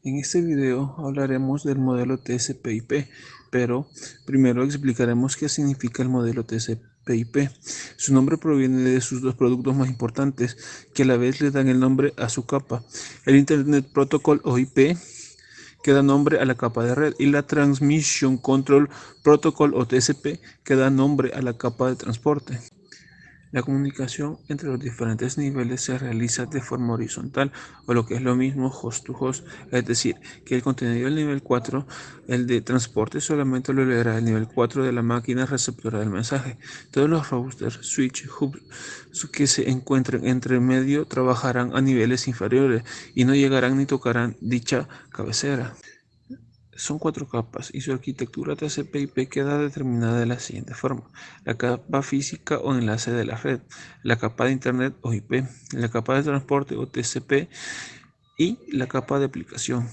En este video hablaremos del modelo TCP/IP, pero primero explicaremos qué significa el modelo TCP/IP. Su nombre proviene de sus dos productos más importantes, que a la vez le dan el nombre a su capa: el Internet Protocol o IP, que da nombre a la capa de red, y la Transmission Control Protocol o TCP, que da nombre a la capa de transporte. La comunicación entre los diferentes niveles se realiza de forma horizontal, o lo que es lo mismo host to host, es decir, que el contenido del nivel 4, el de transporte, solamente lo leerá el nivel 4 de la máquina receptora del mensaje. Todos los routers, switch, hubs que se encuentren entre medio trabajarán a niveles inferiores y no llegarán ni tocarán dicha cabecera. Son 4 capas y su arquitectura TCP/IP queda determinada de la siguiente forma: la capa física o enlace de la red, la capa de Internet o IP, la capa de transporte o TCP y la capa de aplicación.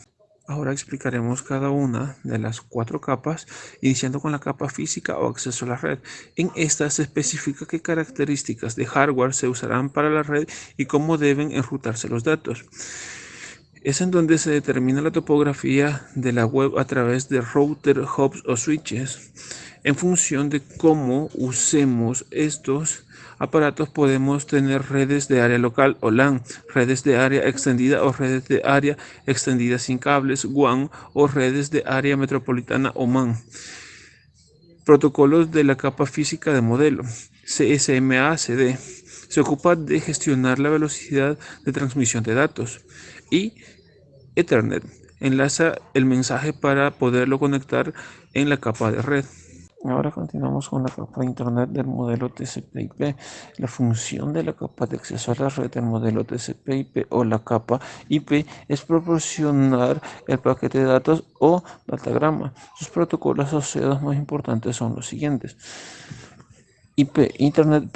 Ahora explicaremos cada una de las 4 capas, iniciando con la capa física o acceso a la red. En esta se especifica qué características de hardware se usarán para la red y cómo deben enrutarse los datos. Es en donde se determina la topografía de la web a través de router, hubs o switches. En función de cómo usemos estos aparatos, podemos tener redes de área local o LAN, redes de área extendida o redes de área extendida sin cables, WAN, o redes de área metropolitana o MAN. Protocolos de la capa física de modelo: CSMA/CD. Se ocupa de gestionar la velocidad de transmisión de datos. Y Ethernet enlaza el mensaje para poderlo conectar en la capa de red. Ahora continuamos con la capa de Internet del modelo TCP/IP. La función de la capa de acceso a la red del modelo TCP/IP o la capa IP es proporcionar el paquete de datos o datagrama. Sus protocolos asociados más importantes son los siguientes: IP, Internet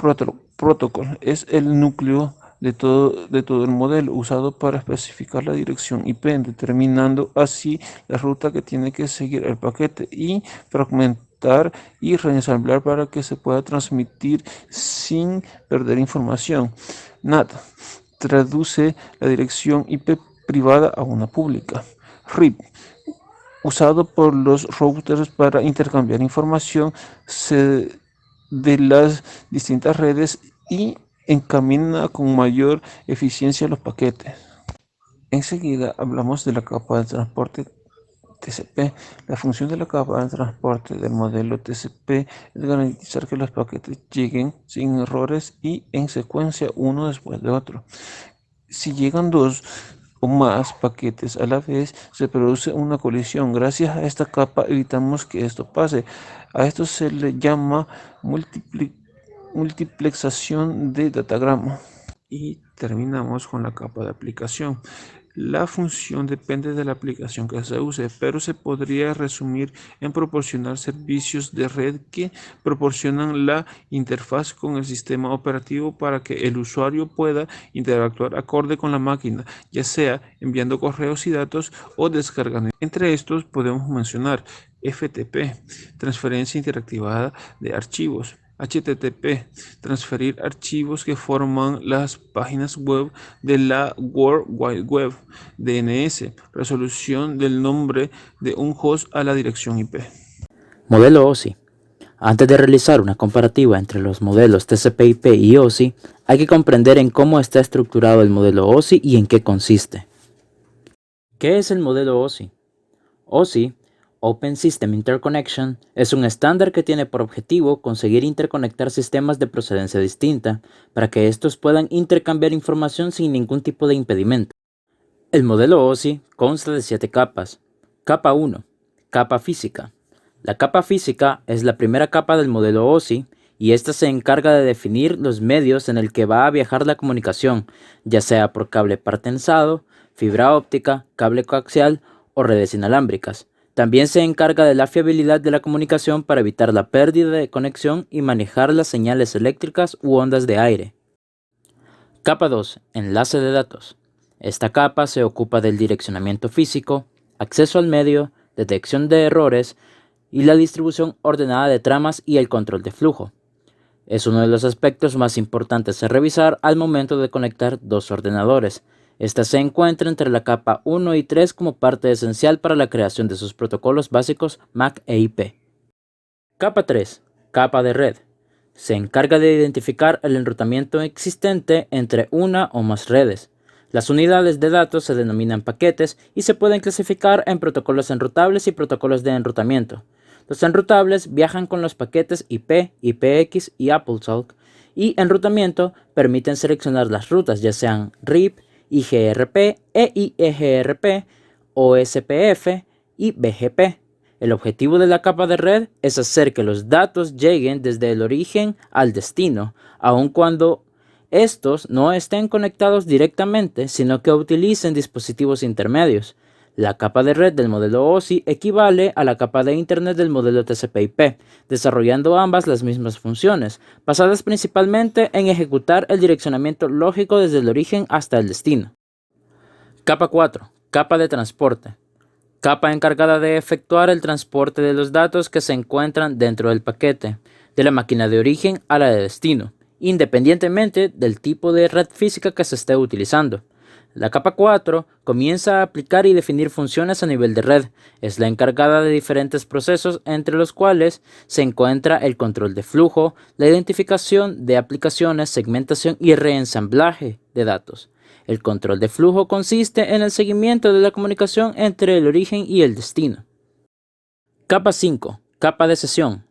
Protocol, es el núcleo de todo el modelo, usado para especificar la dirección IP, determinando así la ruta que tiene que seguir el paquete, y fragmentar y reensamblar para que se pueda transmitir sin perder información. NAT traduce la dirección IP privada a una pública. RIP, usado por los routers para intercambiar información de las distintas redes y encamina con mayor eficiencia los paquetes. Enseguida hablamos de la capa de transporte TCP. La función de la capa de transporte del modelo TCP es garantizar que los paquetes lleguen sin errores y en secuencia uno después de otro. Si llegan dos o más paquetes a la vez, se produce una colisión. Gracias a esta capa evitamos que esto pase. A esto se le llama multiplexación de datagrama. Y terminamos con la capa de aplicación. La función depende de la aplicación que se use, pero se podría resumir en proporcionar servicios de red que proporcionan la interfaz con el sistema operativo para que el usuario pueda interactuar acorde con la máquina, ya sea enviando correos y datos o descargando. Entre estos podemos mencionar FTP, transferencia interactiva de archivos; HTTP, transferir archivos que forman las páginas web de la World Wide Web; DNS, resolución del nombre de un host a la dirección IP. Modelo OSI. Antes de realizar una comparativa entre los modelos TCP/IP y OSI, hay que comprender en cómo está estructurado el modelo OSI y en qué consiste. ¿Qué es el modelo OSI? OSI, Open System Interconnection, es un estándar que tiene por objetivo conseguir interconectar sistemas de procedencia distinta para que estos puedan intercambiar información sin ningún tipo de impedimento. El modelo OSI consta de 7 capas. Capa 1. Capa física. La capa física es la primera capa del modelo OSI y esta se encarga de definir los medios en el que va a viajar la comunicación, ya sea por cable partensado, fibra óptica, cable coaxial o redes inalámbricas. También se encarga de la fiabilidad de la comunicación para evitar la pérdida de conexión y manejar las señales eléctricas u ondas de aire. Capa 2. Enlace de datos. Esta capa se ocupa del direccionamiento físico, acceso al medio, detección de errores y la distribución ordenada de tramas y el control de flujo. Es uno de los aspectos más importantes a revisar al momento de conectar dos ordenadores. Esta se encuentra entre la capa 1 y 3 como parte esencial para la creación de sus protocolos básicos MAC e IP. Capa 3. Capa de red. Se encarga de identificar el enrutamiento existente entre una o más redes. Las unidades de datos se denominan paquetes y se pueden clasificar en protocolos enrutables y protocolos de enrutamiento. Los enrutables viajan con los paquetes IP, IPX y AppleTalk, y enrutamiento permiten seleccionar las rutas, ya sean RIP, IGRP, EIGRP, OSPF y BGP. El objetivo de la capa de red es hacer que los datos lleguen desde el origen al destino, aun cuando estos no estén conectados directamente, sino que utilicen dispositivos intermedios. La capa de red del modelo OSI equivale a la capa de Internet del modelo TCP/IP, desarrollando ambas las mismas funciones, basadas principalmente en ejecutar el direccionamiento lógico desde el origen hasta el destino. Capa 4. Capa de transporte. Capa encargada de efectuar el transporte de los datos que se encuentran dentro del paquete, de la máquina de origen a la de destino, independientemente del tipo de red física que se esté utilizando. La capa 4 comienza a aplicar y definir funciones a nivel de red. Es la encargada de diferentes procesos, entre los cuales se encuentra el control de flujo, la identificación de aplicaciones, segmentación y reensamblaje de datos. El control de flujo consiste en el seguimiento de la comunicación entre el origen y el destino. Capa 5. Capa de sesión.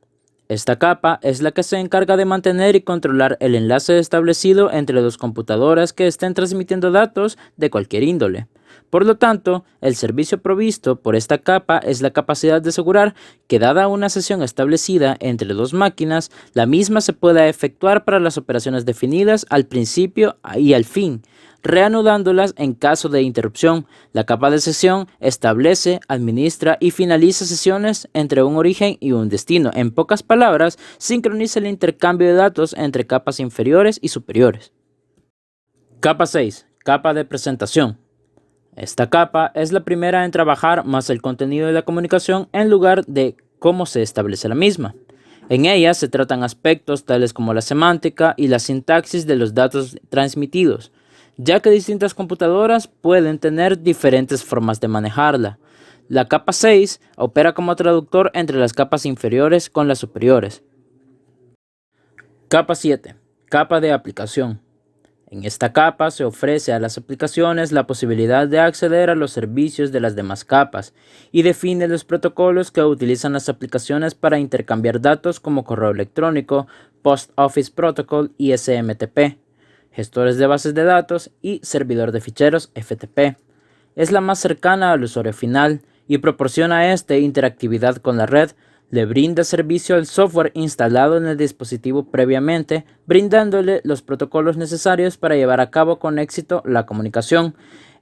Esta capa es la que se encarga de mantener y controlar el enlace establecido entre dos computadoras que estén transmitiendo datos de cualquier índole. Por lo tanto, el servicio provisto por esta capa es la capacidad de asegurar que, dada una sesión establecida entre dos máquinas, la misma se pueda efectuar para las operaciones definidas al principio y al fin, reanudándolas en caso de interrupción. La capa de sesión establece, administra y finaliza sesiones entre un origen y un destino. En pocas palabras, sincroniza el intercambio de datos entre capas inferiores y superiores. Capa 6. Capa de presentación. Esta capa es la primera en trabajar más el contenido de la comunicación en lugar de cómo se establece la misma. En ella se tratan aspectos tales como la semántica y la sintaxis de los datos transmitidos, ya que distintas computadoras pueden tener diferentes formas de manejarla. La capa 6 opera como traductor entre las capas inferiores con las superiores. Capa 7. Capa de aplicación. En esta capa se ofrece a las aplicaciones la posibilidad de acceder a los servicios de las demás capas y define los protocolos que utilizan las aplicaciones para intercambiar datos como correo electrónico, Post Office Protocol y SMTP, gestores de bases de datos y servidor de ficheros FTP. Es la más cercana al usuario final y proporciona a este interactividad con la red. Le brinda servicio al software instalado en el dispositivo previamente, brindándole los protocolos necesarios para llevar a cabo con éxito la comunicación.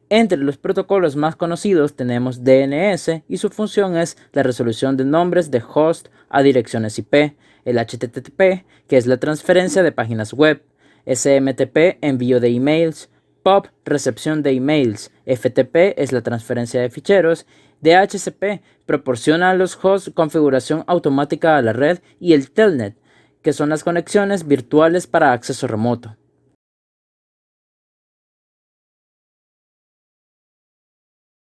Entre los protocolos más conocidos tenemos DNS y su función es la resolución de nombres de host a direcciones IP, el HTTP, que es la transferencia de páginas web, SMTP, envío de emails, POP, recepción de emails, FTP es la transferencia de ficheros, DHCP proporciona a los hosts configuración automática a la red y el Telnet, que son las conexiones virtuales para acceso remoto.